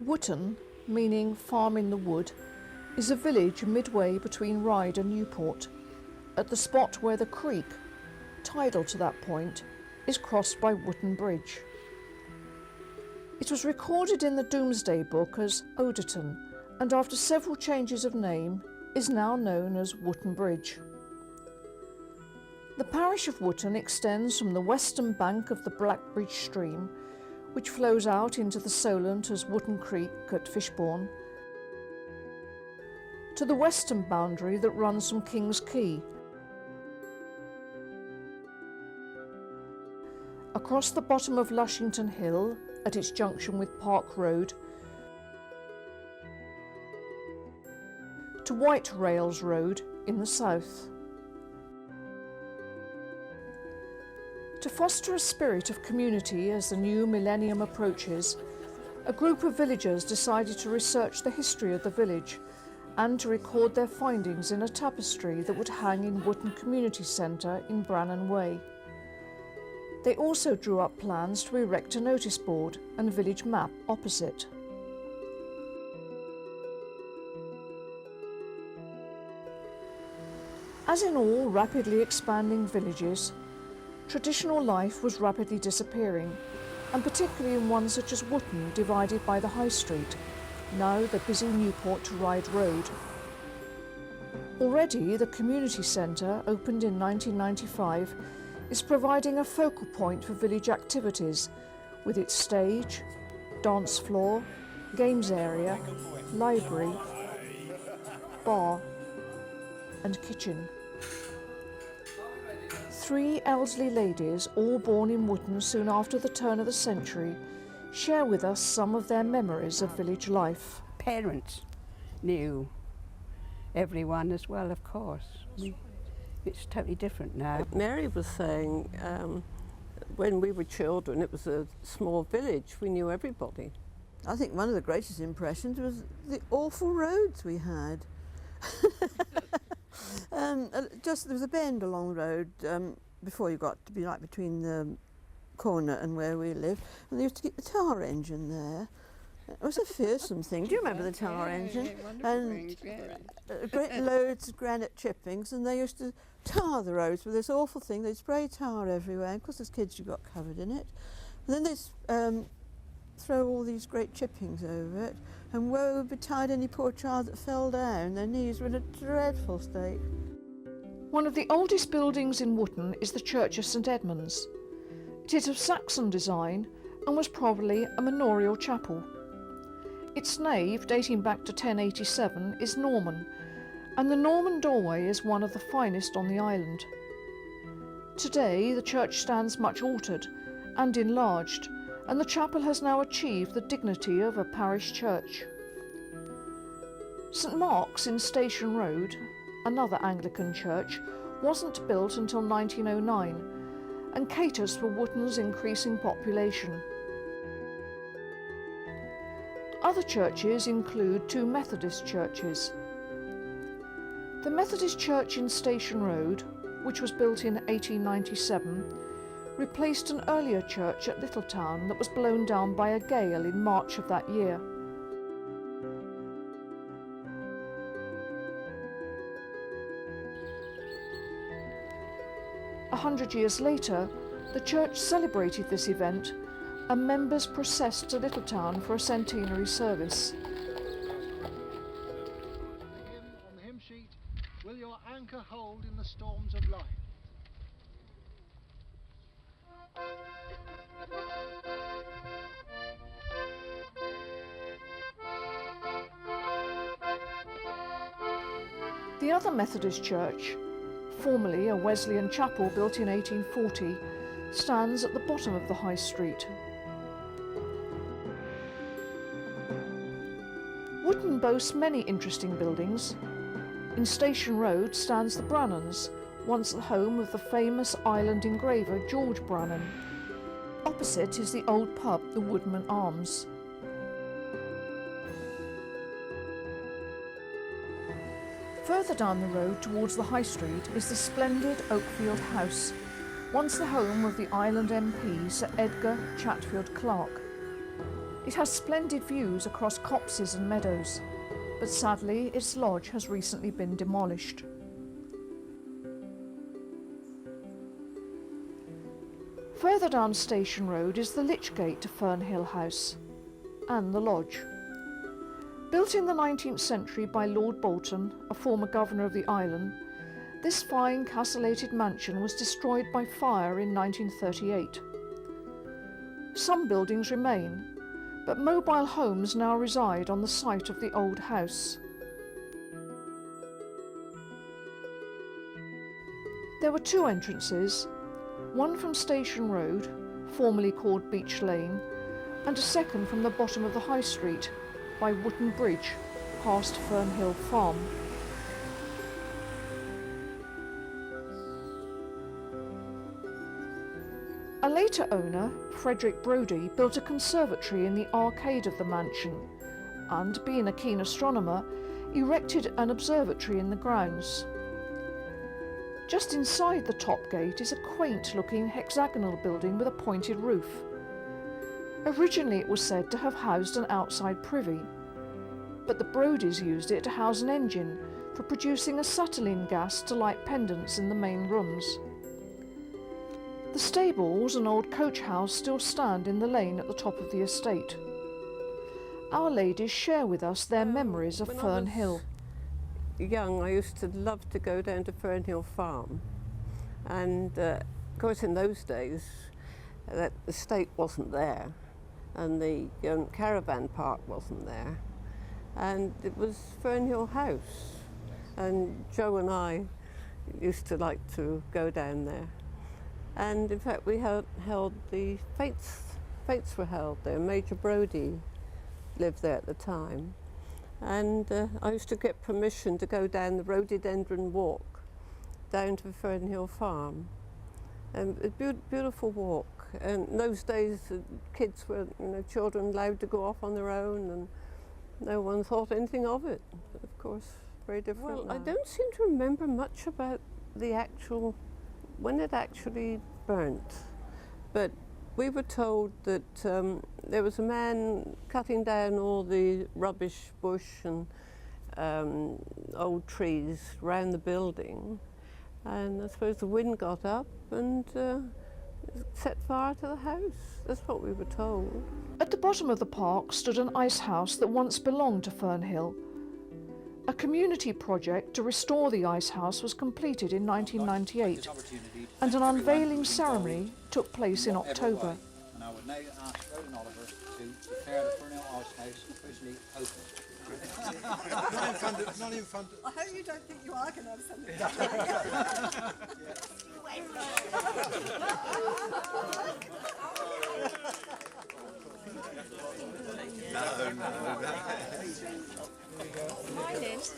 Wootton, meaning farm in the wood, is a village midway between Ryde and Newport, at the spot where the creek, tidal to that point, is crossed by Wootton Bridge. It was recorded in the Domesday Book as Oderton, and after several changes of name is now known as Wootton Bridge. The parish of Wootton extends from the western bank of the Blackbridge stream, which flows out into the Solent as Wootton Creek at Fishbourne, to the western boundary that runs from King's Quay, across the bottom of Lushington Hill at its junction with Park Road, to White Rails Road in the south. To foster a spirit of community as the new millennium approaches, a group of villagers decided to research the history of the village and to record their findings in a tapestry that would hang in Wootton Community Centre in Brannan Way. They also drew up plans to erect a notice board and village map opposite. As in all rapidly expanding villages, traditional life was rapidly disappearing, and particularly in one such as Wootton, divided by the High Street, now the busy Newport to Ryde Road. Already the community centre, opened in 1995, is providing a focal point for village activities, with its stage, dance floor, games area, library, bar and kitchen. 3 elderly ladies, all born in Wootton soon after the turn of the century, share with us some of their memories of village life. Parents knew everyone as well, of course. It's totally different now. Mary was saying when we were children it was a small village, we knew everybody. I think one of the greatest impressions was the awful roads we had. There was a bend along the road before you got to be like between the corner and where we lived, and they used to get the tar engine there. It was a fearsome thing. Do you remember the tar engine? And great loads of granite chippings, and they used to tar the roads with this awful thing. They'd spray tar everywhere. Of course, as kids, you got covered in it. And then they'd throw all these great chippings over it, and woe betide any poor child that fell down. Their knees were in a dreadful state. One of the oldest buildings in Wootton is the Church of St Edmunds. It is of Saxon design and was probably a manorial chapel. Its nave, dating back to 1087, is Norman, and the Norman doorway is one of the finest on the island. Today the church stands much altered and enlarged, and the chapel has now achieved the dignity of a parish church. St Mark's in Station Road, another Anglican church, wasn't built until 1909 and caters for Wootton's increasing population. Other churches include 2 Methodist churches. The Methodist Church in Station Road, which was built in 1897, replaced an earlier church at Littletown that was blown down by a gale in March of that year. A 100 years later, the church celebrated this event, and members processed to Littletown for a centenary service. On the hymn sheet, will your anchor hold in the storms of life? The other Methodist church, formerly a Wesleyan chapel built in 1840, stands at the bottom of the High Street. Wootton boasts many interesting buildings. In Station Road stands the Brannans, once the home of the famous island engraver George Brannan. Opposite is the old pub, the Woodman Arms. Further down the road towards the High Street is the splendid Oakfield House, once the home of the island MP Sir Edgar Chatfield Clark. It has splendid views across copses and meadows, but sadly its lodge has recently been demolished. Further down Station Road is the Lich Gate to Fernhill House and the lodge. Built in the 19th century by Lord Bolton, a former governor of the island, this fine castellated mansion was destroyed by fire in 1938. Some buildings remain, but mobile homes now reside on the site of the old house. There were two entrances, one from Station Road, formerly called Beach Lane, and a second from the bottom of the High Street, by Wootton Bridge, past Fernhill Farm. A later owner, Frederick Brodie, built a conservatory in the arcade of the mansion and, being a keen astronomer, erected an observatory in the grounds. Just inside the top gate is a quaint-looking hexagonal building with a pointed roof. Originally it was said to have housed an outside privy, but the Brodies used it to house an engine for producing acetylene gas to light pendants in the main rooms. The stables and old coach house still stand in the lane at the top of the estate. Our ladies share with us their memories of Fernhill. Young, I used to love to go down to Fernhill Farm, and of course in those days that estate wasn't there, and the caravan park wasn't there, and it was Fernhill House, and Joe and I used to like to go down there. And in fact, we held the fates were held there. Major Brodie lived there at the time. And I used to get permission to go down the rhododendron walk down to Fernhill Farm. And a beautiful walk. And in those days, kids were, children allowed to go off on their own, and no one thought anything of it. But of course, very different. Well, I don't seem to remember much about the actual when it actually burnt, but we were told that there was a man cutting down all the rubbish bush and old trees around the building, and I suppose the wind got up and set fire to the house. That's what we were told. At the bottom of the park stood an ice house that once belonged to Fernhill. A community project to restore the ice house was completed in 1998, and an unveiling ceremony took place in October. And I would now ask Roland Oliver to declare the Fernhill Ice House officially open. Not in front of... I hope you don't think you are going to have something. No. My name's